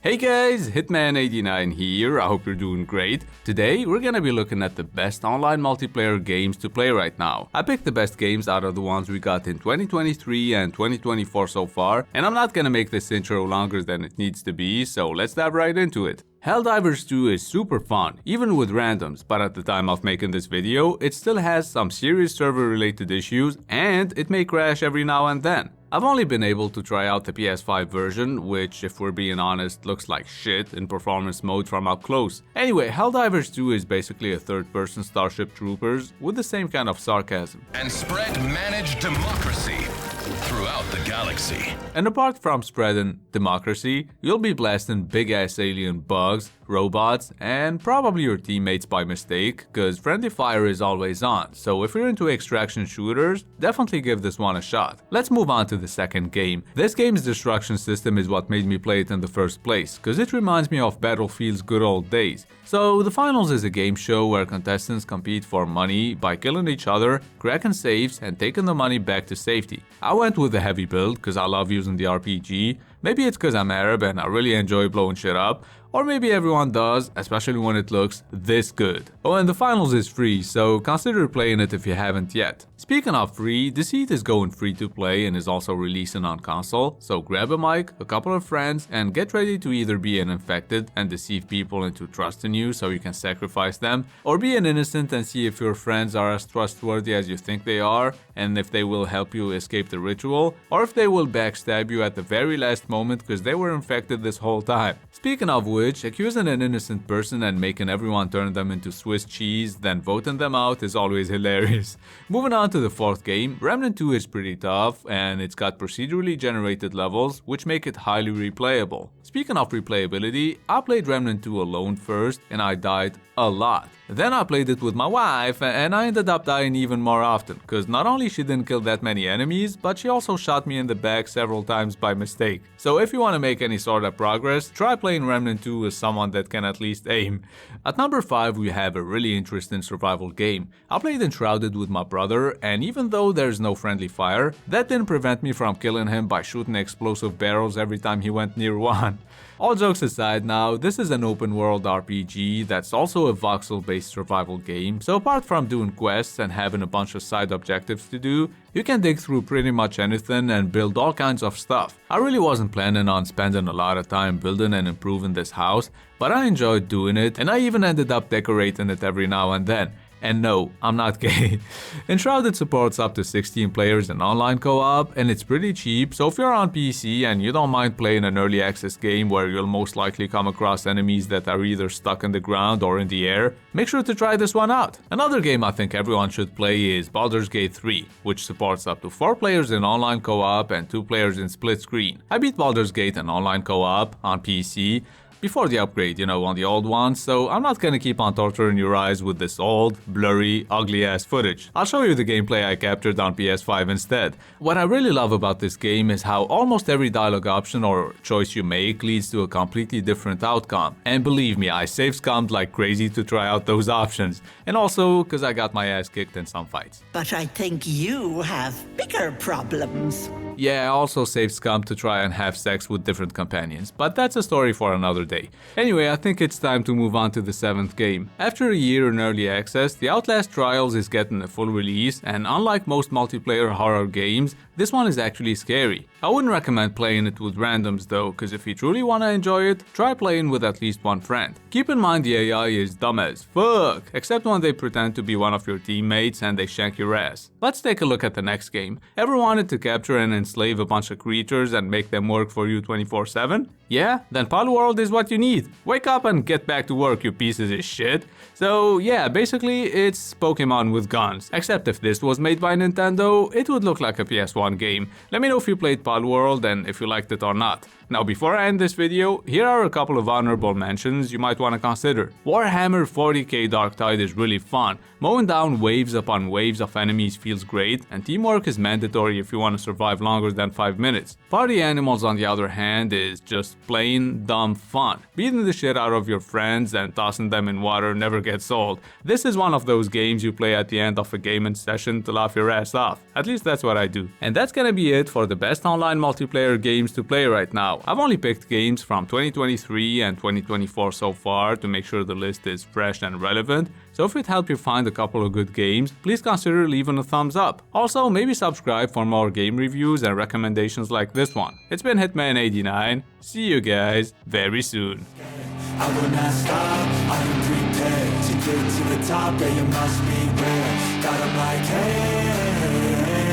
Hey guys, Hitman89 here, I hope you're doing great. Today, we're gonna be looking at the best online multiplayer games to play right now. I picked the best games out of the ones we got in 2023 and 2024 so far, and I'm not gonna make this intro longer than it needs to be, so let's dive right into it. Helldivers 2 is super fun, even with randoms, but at the time of making this video, it still has some serious server-related issues, and it may crash every now and then. I've only been able to try out the PS5 version, which, if we're being honest, looks like shit in performance mode from up close. Anyway, Helldivers 2 is basically a third-person Starship Troopers with the same kind of sarcasm. And spread managed democracy throughout the galaxy. And apart from spreading democracy, you'll be blasting big-ass alien bugs, robots, and probably your teammates by mistake, cause friendly fire is always on, so if you're into extraction shooters, definitely give this one a shot. Let's move on to the second game. This game's destruction system is what made me play it in the first place, cause it reminds me of Battlefield's good old days. So the finals is a game show where contestants compete for money by killing each other, cracking safes, and taking the money back to safety. I went with the heavy build cause I love using the RPG. Maybe it's cause I'm Arab and I really enjoy blowing shit up, or maybe everyone does, especially when it looks this good. Oh, and the finals is free, so consider playing it if you haven't yet. Speaking of free, Deceit is going free to play and is also releasing on console, so grab a mic, a couple of friends, and get ready to either be an infected and deceive people into trusting you so you can sacrifice them, or be an innocent and see if your friends are as trustworthy as you think they are, and if they will help you escape the ritual, or if they will backstab you at the very last moment because they were infected this whole time. Speaking of which, accusing an innocent person and making everyone turn them into Swiss cheese, then voting them out is always hilarious. Moving on to the fourth game, Remnant 2 is pretty tough, and it's got procedurally generated levels, which make it highly replayable. Speaking of replayability, I played Remnant 2 alone first, and I died a lot. Then I played it with my wife, and I ended up dying even more often, cause not only she didn't kill that many enemies, but she also shot me in the back several times by mistake. So if you want to make any sort of progress, try playing Remnant 2 with someone that can at least aim. At number 5 we have a really interesting survival game. I played Enshrouded with my brother, and even though there's no friendly fire, that didn't prevent me from killing him by shooting explosive barrels every time he went near one. All jokes aside now, this is an open world RPG that's also a voxel-based survival game, so apart from doing quests and having a bunch of side objectives to do, you can dig through pretty much anything and build all kinds of stuff. I really wasn't planning on spending a lot of time building and improving this house, but I enjoyed doing it, and I even ended up decorating it every now and then. And no, I'm not gay. Enshrouded supports up to 16 players in online co-op, and it's pretty cheap, so if you're on PC and you don't mind playing an early access game where you'll most likely come across enemies that are either stuck in the ground or in the air, make sure to try this one out. Another game I think everyone should play is Baldur's Gate 3, which supports up to 4 players in online co-op and 2 players in split screen. I beat Baldur's Gate in online co-op on PC, before the upgrade, on the old one, so I'm not gonna keep on torturing your eyes with this old, blurry, ugly-ass footage. I'll show you the gameplay I captured on PS5 instead. What I really love about this game is how almost every dialogue option or choice you make leads to a completely different outcome. And believe me, I save-scummed like crazy to try out those options. And also, cause I got my ass kicked in some fights. But I think you have bigger problems. Yeah, I also saved scum to try and have sex with different companions, but that's a story for another day. Anyway, I think it's time to move on to the 7th game. After a year in early access, the Outlast Trials is getting a full release, and unlike most multiplayer horror games, this one is actually scary. I wouldn't recommend playing it with randoms though, cause if you truly wanna enjoy it, try playing with at least one friend. Keep in mind the AI is dumb as fuck, except when they pretend to be one of your teammates and they shank your ass. Let's take a look at the next game. Ever wanted to capture and enslave a bunch of creatures and make them work for you 24/7? Yeah? Then Palworld is what you need. Wake up and get back to work, you pieces of shit. So yeah, basically it's Pokemon with guns. Except if this was made by Nintendo, it would look like a PS1 game. Let me know if you played Palworld and if you liked it or not. Now before I end this video, here are a couple of honorable mentions you might want to consider. Warhammer 40k Darktide is really fun. Mowing down waves upon waves of enemies feels great, and teamwork is mandatory if you want to survive longer than 5 minutes. Party Animals on the other hand is just plain dumb fun. Beating the shit out of your friends and tossing them in water never gets old. This is one of those games you play at the end of a gaming session to laugh your ass off. At least that's what I do. And that's gonna be it for the best online multiplayer games to play right now. Now, I've only picked games from 2023 and 2024 so far to make sure the list is fresh and relevant, so if it helped you find a couple of good games, please consider leaving a thumbs up. Also, maybe subscribe for more game reviews and recommendations like this one. It's been Hitman89, see you guys very soon. I will not stop, I am prepared to get to the top, yeah, you must be rare. God, I'm like, hey.